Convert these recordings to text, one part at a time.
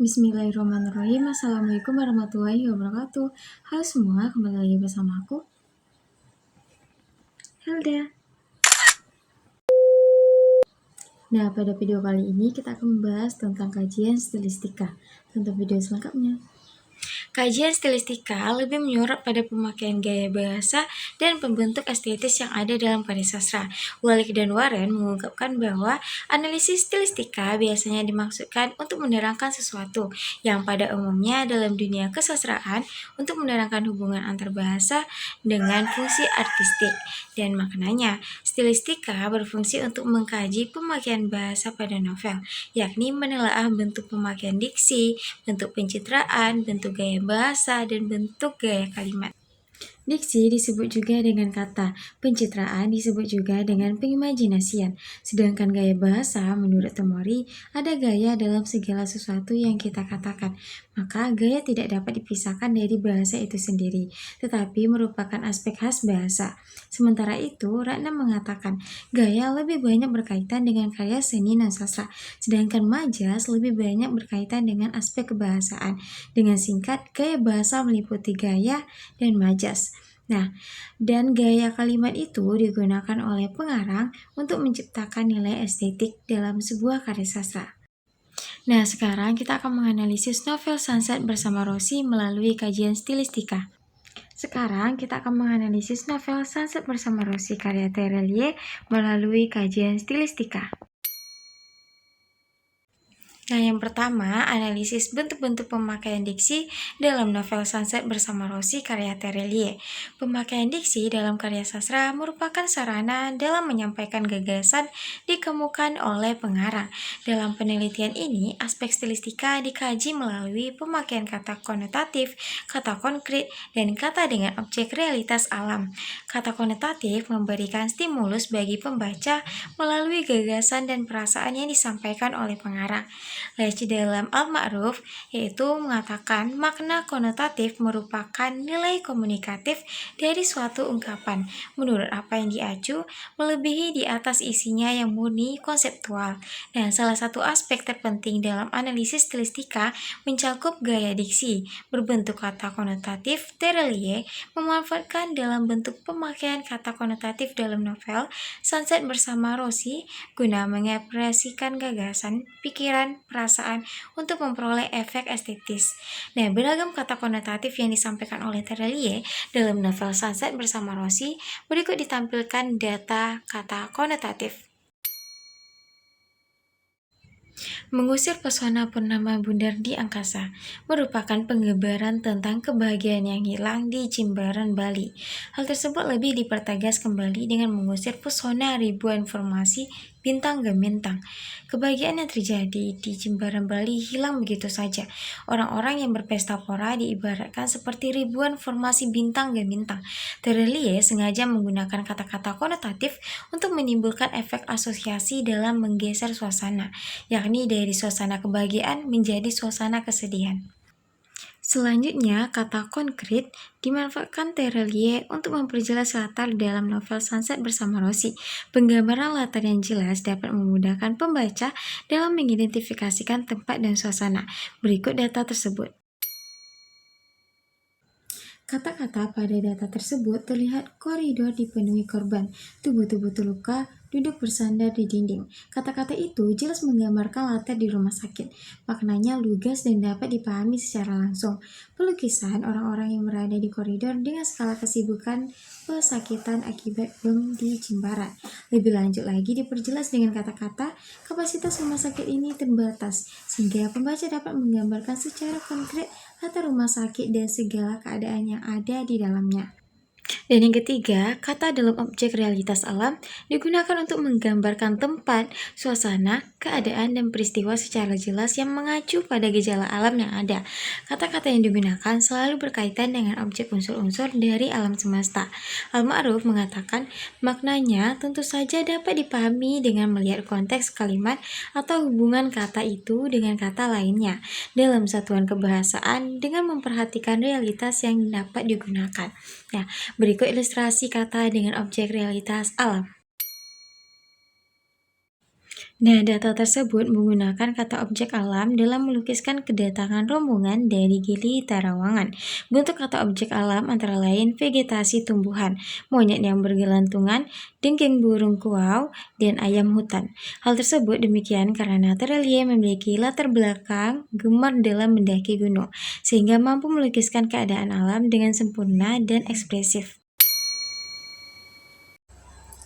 Bismillahirrahmanirrahim. Assalamualaikum warahmatullahi wabarakatuh. Halo semua, kembali lagi bersama aku, Helda. Nah, pada video kali ini kita akan membahas tentang kajian stilistika. Tonton video selengkapnya. Kajian stilistika lebih menyorot pada pemakaian gaya bahasa dan pembentuk estetis yang ada dalam karya sastra. Walik dan Warren mengungkapkan bahwa analisis stilistika biasanya dimaksudkan untuk menerangkan sesuatu yang pada umumnya dalam dunia kesastraan untuk menerangkan hubungan antar bahasa dengan fungsi artistik dan maknanya. Stilistika berfungsi untuk mengkaji pemakaian bahasa pada novel, yakni menelaah bentuk pemakaian diksi, bentuk pencitraan, bentuk gaya bahasa, dan bentuk gaya kalimat. Diksi disebut juga dengan kata, pencitraan disebut juga dengan pengimajinasian, sedangkan gaya bahasa menurut Tomori ada gaya dalam segala sesuatu yang kita katakan, maka gaya tidak dapat dipisahkan dari bahasa itu sendiri, tetapi merupakan aspek khas bahasa. Sementara itu, Ratna mengatakan gaya lebih banyak berkaitan dengan karya seni dan sastra, sedangkan majas lebih banyak berkaitan dengan aspek kebahasaan. Dengan singkat, gaya bahasa meliputi gaya dan majas. Nah, dan gaya kalimat itu digunakan oleh pengarang untuk menciptakan nilai estetik dalam sebuah karya sastra. Nah, sekarang kita akan menganalisis novel Sunset bersama Rosi melalui kajian stilistika. Sekarang kita akan menganalisis novel Sunset bersama Rosi karya Terelie melalui kajian stilistika. Nah, yang pertama, analisis bentuk-bentuk pemakaian diksi dalam novel Sunset bersama Rosi karya Terelie. Pemakaian diksi dalam karya sastra merupakan sarana dalam menyampaikan gagasan dikemukakan oleh pengarang. Dalam penelitian ini, aspek stilistika dikaji melalui pemakaian kata konotatif, kata konkret, dan kata dengan objek realitas alam. Kata konotatif memberikan stimulus bagi pembaca melalui gagasan dan perasaan yang disampaikan oleh pengarang. Leci dalam Al-Ma'ruf yaitu mengatakan makna konotatif merupakan nilai komunikatif dari suatu ungkapan menurut apa yang diacu melebihi di atas isinya yang murni konseptual, dan salah satu aspek terpenting dalam analisis stilistika mencakup gaya diksi berbentuk kata konotatif. Terelie memanfaatkan dalam bentuk pemakaian kata konotatif dalam novel Sunset bersama Rosi guna mengekspresikan gagasan, pikiran, perasaan untuk memperoleh efek estetis. Nah, beragam kata konotatif yang disampaikan oleh Terelie dalam novel Sunset bersama Rosi, berikut ditampilkan data kata konotatif. Mengusir pesona purnama bundar di angkasa merupakan penggambaran tentang kebahagiaan yang hilang di Jimbaran, Bali. Hal tersebut lebih dipertegas kembali dengan mengusir pesona ribuan formasi bintang gemintang. Kebahagiaan yang terjadi di Jimbaran, Bali hilang begitu saja. Orang-orang yang berpesta pora diibaratkan seperti ribuan formasi bintang gemintang. Terelie sengaja menggunakan kata-kata konotatif untuk menimbulkan efek asosiasi dalam menggeser suasana, yakni dari suasana kebahagiaan menjadi suasana kesedihan. Selanjutnya, kata konkret dimanfaatkan Terelie untuk memperjelas latar dalam novel Sunset bersama Rosi. Penggambaran latar yang jelas dapat memudahkan pembaca dalam mengidentifikasikan tempat dan suasana. Berikut data tersebut. Kata-kata pada data tersebut terlihat koridor dipenuhi korban, tubuh-tubuh terluka, duduk bersandar di dinding. Kata-kata itu jelas menggambarkan latar di rumah sakit. Maknanya lugas dan dapat dipahami secara langsung. Pelukisan orang-orang yang berada di koridor dengan skala kesibukan pesakitan akibat bom di Jimbaran. Lebih lanjut lagi diperjelas dengan kata-kata, kapasitas rumah sakit ini terbatas, sehingga pembaca dapat menggambarkan secara konkret latar rumah sakit dan segala keadaan yang ada di dalamnya. Dan yang ketiga, kata dalam objek realitas alam digunakan untuk menggambarkan tempat, suasana, keadaan, dan peristiwa secara jelas yang mengacu pada gejala alam yang ada. Kata-kata yang digunakan selalu berkaitan dengan objek unsur-unsur dari alam semesta. Al-Ma'ruf mengatakan, maknanya tentu saja dapat dipahami dengan melihat konteks kalimat atau hubungan kata itu dengan kata lainnya dalam satuan kebahasaan dengan memperhatikan realitas yang dapat digunakan. Nah, berikut ilustrasi kata dengan objek realitas alam. Nah, data tersebut menggunakan kata objek alam dalam melukiskan kedatangan rombongan dari Gili Tarawangan. Bentuk kata objek alam antara lain vegetasi tumbuhan, monyet yang bergelantungan, dengking burung kuau, dan ayam hutan. Hal tersebut demikian karena Terelie memiliki latar belakang gemar dalam mendaki gunung, sehingga mampu melukiskan keadaan alam dengan sempurna dan ekspresif.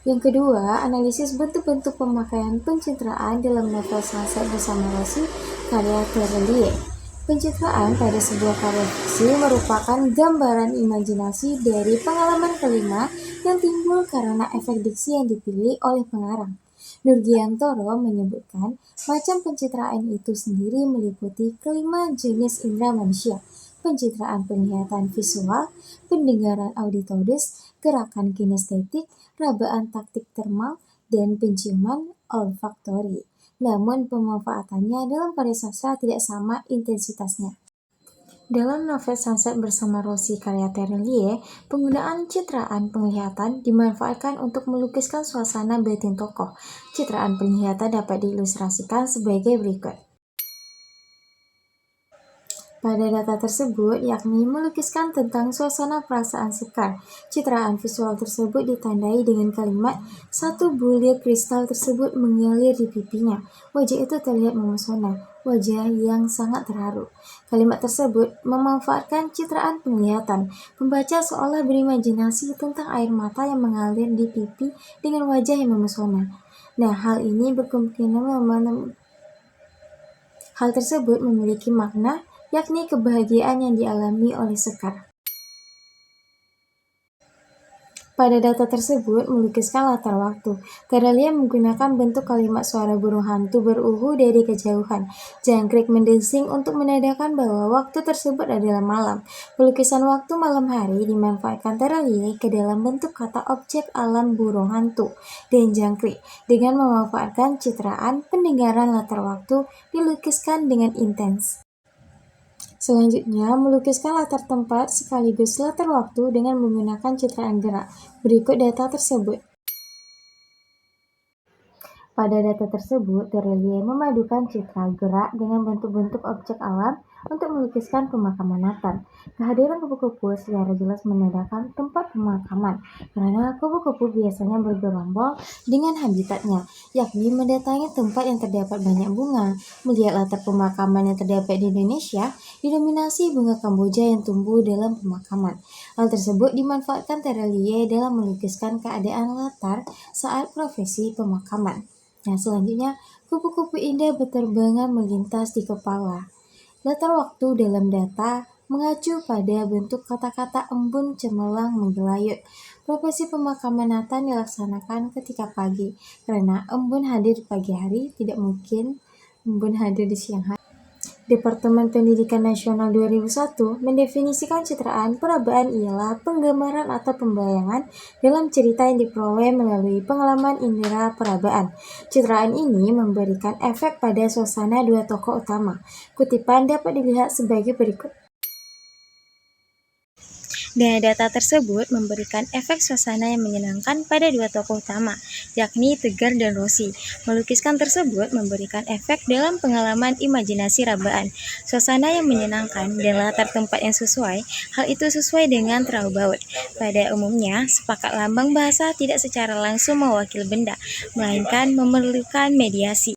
Yang kedua, analisis bentuk-bentuk pemakaian pencitraan dalam novel Sunset bersama Rosie karya Terelie. Pencitraan pada sebuah karya fiksi merupakan gambaran imajinasi dari pengalaman kelima yang timbul karena efek diksi yang dipilih oleh pengarang. Nurgiantoro menyebutkan macam pencitraan itu sendiri meliputi kelima jenis indera manusia: pencitraan penglihatan visual, pendengaran auditoris, gerakan kinestetik, rabaan taktik termal, dan penciuman olfaktori. Namun pemanfaatannya dalam karya sastra tidak sama intensitasnya. Dalam novel Sunset bersama Rosie karya Terelie, penggunaan citraan penglihatan dimanfaatkan untuk melukiskan suasana batin tokoh. Citraan penglihatan dapat diilustrasikan sebagai berikut. Pada data tersebut, yakni melukiskan tentang suasana perasaan sekar. Citraan visual tersebut ditandai dengan kalimat, "Satu bulir kristal tersebut mengalir di pipinya. Wajah itu terlihat memesona, wajah yang sangat terharu." Kalimat tersebut memanfaatkan citraan penglihatan. Pembaca seolah berimajinasi tentang air mata yang mengalir di pipi dengan wajah yang memesona. Nah, hal tersebut memiliki makna, yakni kebahagiaan yang dialami oleh Sekar. Pada data tersebut melukiskan latar waktu. Terelie menggunakan bentuk kalimat suara burung hantu beruhu dari kejauhan. Jangkrik mendesing untuk menandakan bahwa waktu tersebut adalah malam. Pelukisan waktu malam hari dimanfaatkan Terelie ke dalam bentuk kata objek alam burung hantu dan jangkrik. Dengan memanfaatkan citraan, pendengaran latar waktu dilukiskan dengan intens. Selanjutnya, melukiskan latar tempat sekaligus latar waktu dengan menggunakan citraan gerak. Berikut data tersebut. Pada data tersebut, Terelie memadukan citra gerak dengan bentuk-bentuk objek alam untuk melukiskan pemakaman Nathan. Kehadiran kupu-kupu secara jelas menandakan tempat pemakaman, karena kupu-kupu biasanya bergerombol dengan habitatnya, yakni mendatangi tempat yang terdapat banyak bunga. Melihat latar pemakaman yang terdapat di Indonesia, didominasi bunga Kamboja yang tumbuh dalam pemakaman. Hal tersebut dimanfaatkan Terelie dalam melukiskan keadaan latar saat prosesi pemakaman. Nah, selanjutnya, kupu-kupu indah berterbangan melintas di kepala. Latar waktu dalam data mengacu pada bentuk kata-kata embun cemerlang menggelayut. Prosesi pemakaman Nathan dilaksanakan ketika pagi, karena embun hadir di pagi hari, tidak mungkin embun hadir di siang hari. Departemen Pendidikan Nasional 2001 mendefinisikan citraan perabaan ialah penggambaran atau pembayangan dalam cerita yang diperoleh melalui pengalaman indera perabaan. Citraan ini memberikan efek pada suasana dua tokoh utama. Kutipan dapat dilihat sebagai berikut. Nah, data tersebut memberikan efek suasana yang menyenangkan pada dua tokoh utama, yakni Tegar dan Rosie. Melukiskan tersebut memberikan efek dalam pengalaman imajinasi rabaan. Suasana yang menyenangkan dan latar tempat yang sesuai, hal itu sesuai dengan Traubaud. Pada umumnya, sepakat lambang bahasa tidak secara langsung mewakili benda, melainkan memerlukan mediasi.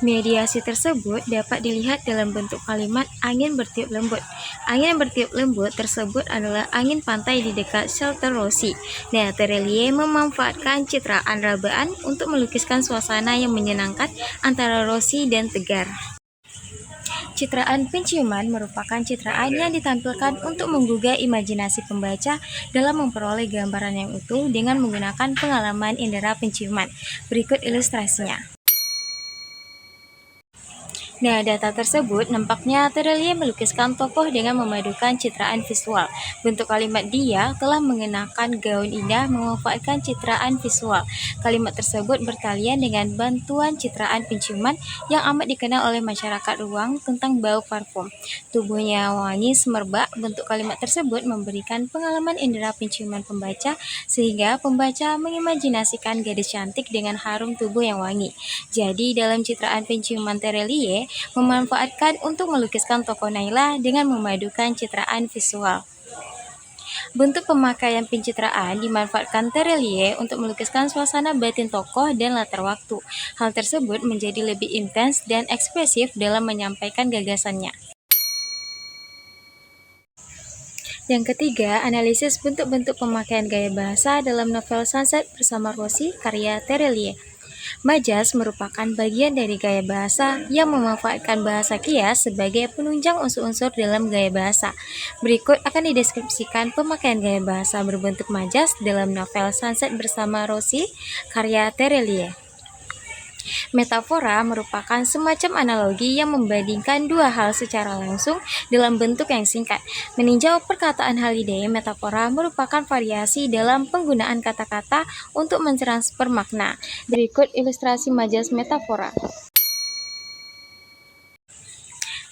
Mediasi tersebut dapat dilihat dalam bentuk kalimat angin bertiup lembut. Angin bertiup lembut tersebut adalah angin pantai di dekat shelter Rosie. Nah, Terelie memanfaatkan citraan rabaan untuk melukiskan suasana yang menyenangkan antara Rosie dan Tegar. Citraan penciuman merupakan citraan yang ditampilkan untuk menggugah imajinasi pembaca dalam memperoleh gambaran yang utuh dengan menggunakan pengalaman indera penciuman. Berikut ilustrasinya. Nah, data tersebut nampaknya Terelie melukiskan tokoh dengan memadukan citraan visual. Bentuk kalimat dia telah mengenakan gaun indah memanfaatkan citraan visual. Kalimat tersebut bertalian dengan bantuan citraan penciuman yang amat dikenal oleh masyarakat ruang tentang bau parfum. Tubuhnya wangi semerbak, bentuk kalimat tersebut memberikan pengalaman indera penciuman pembaca sehingga pembaca mengimajinasikan gadis cantik dengan harum tubuh yang wangi. Jadi dalam citraan penciuman Terelie memanfaatkan untuk melukiskan tokoh Naila dengan memadukan citraan visual. Bentuk pemakaian pencitraan dimanfaatkan Terelie untuk melukiskan suasana batin tokoh dan latar waktu. Hal tersebut menjadi lebih intens dan ekspresif dalam menyampaikan gagasannya. Yang ketiga, analisis bentuk-bentuk pemakaian gaya bahasa dalam novel Sunset bersama Rosie karya Terelie. Majas merupakan bagian dari gaya bahasa yang memanfaatkan bahasa kias sebagai penunjang unsur-unsur dalam gaya bahasa. Berikut akan dideskripsikan pemakaian gaya bahasa berbentuk majas dalam novel Sunset bersama Rosie karya Terelie. Metafora merupakan semacam analogi yang membandingkan dua hal secara langsung dalam bentuk yang singkat. Meninjau perkataan Halliday, metafora merupakan variasi dalam penggunaan kata-kata untuk mentransfer makna. Berikut ilustrasi majas metafora.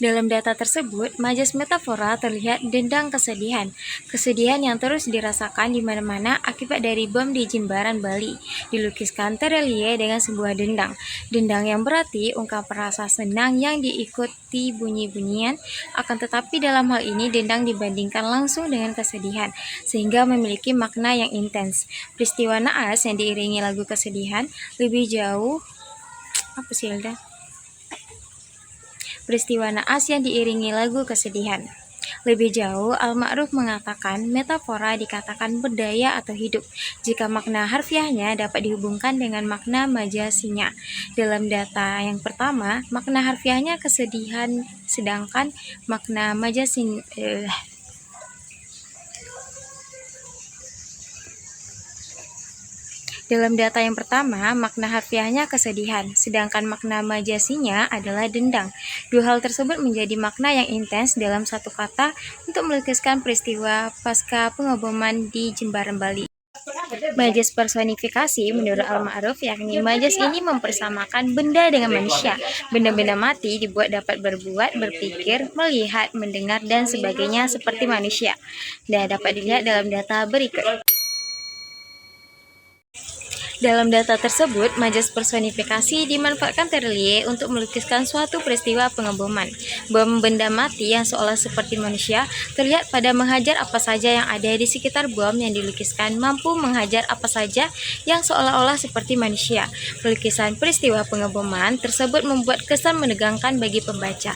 Dalam data tersebut, majas metafora terlihat dendang kesedihan. Kesedihan yang terus dirasakan di mana-mana akibat dari bom di Jimbaran, Bali. Dilukiskan Terelie dengan sebuah dendang. Dendang yang berarti ungkapan rasa senang yang diikuti bunyi-bunyian, akan tetapi dalam hal ini dendang dibandingkan langsung dengan kesedihan, sehingga memiliki makna yang intens. Peristiwa naas yang diiringi lagu kesedihan lebih jauh Peristiwa naas yang diiringi lagu kesedihan. Lebih jauh, Al-Ma'ruf mengatakan metafora dikatakan berdaya atau hidup jika makna harfiahnya dapat dihubungkan dengan makna majasinya. Dalam data yang pertama, makna harfiahnya kesedihan, sedangkan makna majasinya Dalam data yang pertama, makna harfiahnya kesedihan, sedangkan makna majasinya adalah dendang. Dua hal tersebut menjadi makna yang intens dalam satu kata untuk melukiskan peristiwa pasca pengeboman di Jimbaran, Bali. Majas personifikasi menurut Al-Ma'ruf yakni majas ini mempersamakan benda dengan manusia. Benda-benda mati dibuat dapat berbuat, berpikir, melihat, mendengar, dan sebagainya seperti manusia. Dan dapat dilihat dalam data berikut. Dalam data tersebut, majas personifikasi dimanfaatkan Terelie untuk melukiskan suatu peristiwa pengeboman. Bom benda mati yang seolah seperti manusia terlihat pada menghajar apa saja yang ada di sekitar bom yang dilukiskan mampu menghajar apa saja yang seolah-olah seperti manusia. Pelukisan peristiwa pengeboman tersebut membuat kesan menegangkan bagi pembaca.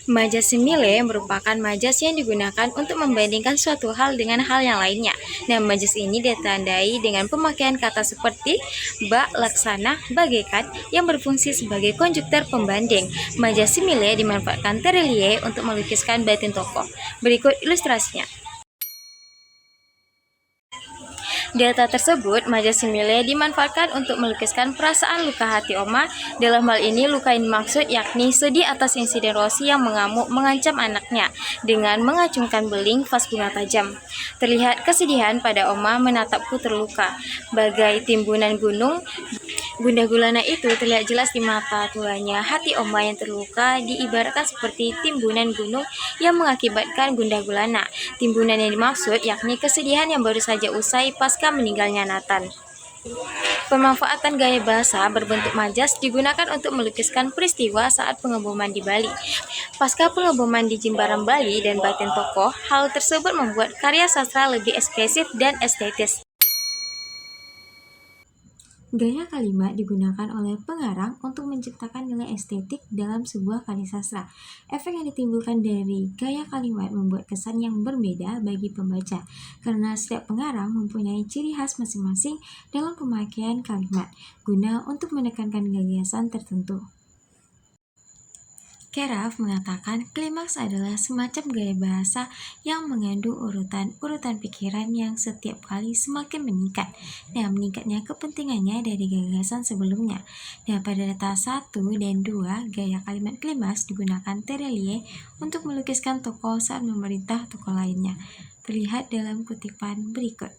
Majas simile merupakan majas yang digunakan untuk membandingkan suatu hal dengan hal yang lainnya. Nah, majas ini ditandai dengan pemakaian kata seperti bak, laksana, bagaikan yang berfungsi sebagai konjuktor pembanding. Majas simile dimanfaatkan Terelie untuk melukiskan batin tokoh. Berikut ilustrasinya. Data tersebut, majas simile dimanfaatkan untuk melukiskan perasaan luka hati Oma. Dalam hal ini, luka yang dimaksud yakni sedih atas insiden Rosie yang mengamuk mengancam anaknya dengan mengacungkan beling vas bunga tajam. Terlihat kesedihan pada Oma menatapku terluka, bagai timbunan gunung. Gundah gulana itu terlihat jelas di mata tuanya. Hati Oma yang terluka diibaratkan seperti timbunan gunung yang mengakibatkan gundah gulana. Timbunan yang dimaksud yakni kesedihan yang baru saja usai pasca meninggalnya Nathan. Pemanfaatan gaya bahasa berbentuk majas digunakan untuk melukiskan peristiwa saat pengeboman di Bali. Pasca pengeboman di Jimbaran, Bali dan batin tokoh, hal tersebut membuat karya sastra lebih ekspresif dan estetis. Gaya kalimat digunakan oleh pengarang untuk menciptakan nilai estetik dalam sebuah karya sastra. Efek yang ditimbulkan dari gaya kalimat membuat kesan yang berbeda bagi pembaca, karena setiap pengarang mempunyai ciri khas masing-masing dalam pemakaian kalimat, guna untuk menekankan gagasan tertentu. Keraf mengatakan klimaks adalah semacam gaya bahasa yang mengandung urutan-urutan pikiran yang setiap kali semakin meningkat. Nah, meningkatnya kepentingannya dari gagasan sebelumnya. Nah, pada data 1 dan 2, gaya kalimat klimaks digunakan Terelie untuk melukiskan tokoh saat memerintah tokoh lainnya. Terlihat dalam kutipan berikut.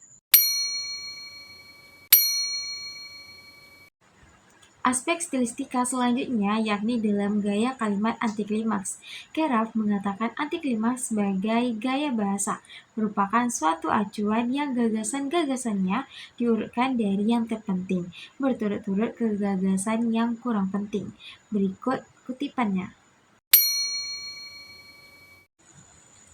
Aspek stilistika selanjutnya yakni dalam gaya kalimat antiklimaks. Keraf mengatakan antiklimaks sebagai gaya bahasa merupakan suatu acuan yang gagasan-gagasannya diurutkan dari yang terpenting, berturut-turut ke gagasan yang kurang penting. Berikut kutipannya.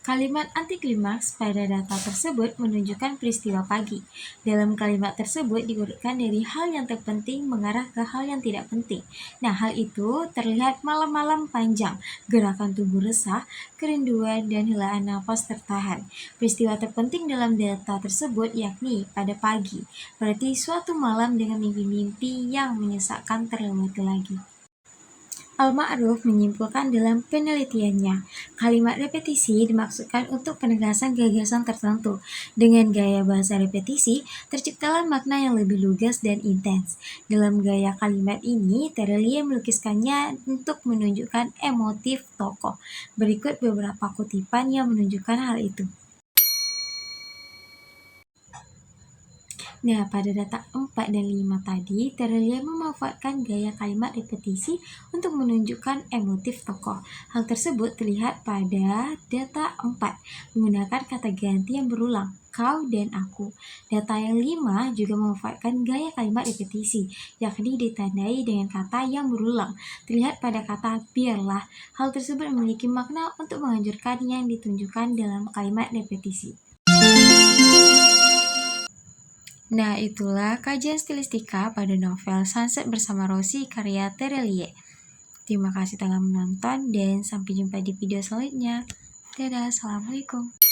Kalimat antiklimaks pada data tersebut menunjukkan peristiwa pagi. Dalam kalimat tersebut diurutkan dari hal yang terpenting mengarah ke hal yang tidak penting. Nah, hal itu terlihat malam-malam panjang, gerakan tubuh resah, kerinduan, dan helaan nafas tertahan. Peristiwa terpenting dalam data tersebut yakni pada pagi, berarti suatu malam dengan mimpi-mimpi yang menyesakkan terlewati lagi. Al-Ma'ruf menyimpulkan dalam penelitiannya, kalimat repetisi dimaksudkan untuk penegasan gagasan tertentu. Dengan gaya bahasa repetisi, terciptalah makna yang lebih lugas dan intens. Dalam gaya kalimat ini, Terelie melukiskannya untuk menunjukkan emotif tokoh. Berikut beberapa kutipan yang menunjukkan hal itu. Nah, pada data 4 dan 5 tadi, Terelie memanfaatkan gaya kalimat repetisi untuk menunjukkan emotif tokoh. Hal tersebut terlihat pada data 4, menggunakan kata ganti yang berulang, kau dan aku. Data yang 5 juga memanfaatkan gaya kalimat repetisi, yakni ditandai dengan kata yang berulang. Terlihat pada kata biarlah. Hal tersebut memiliki makna untuk menghancurkan yang ditunjukkan dalam kalimat repetisi. Nah, itulah kajian stilistika pada novel Sunset bersama Rosie karya Terelie. Terima kasih telah menonton dan sampai jumpa di video selanjutnya. Dadah, assalamualaikum.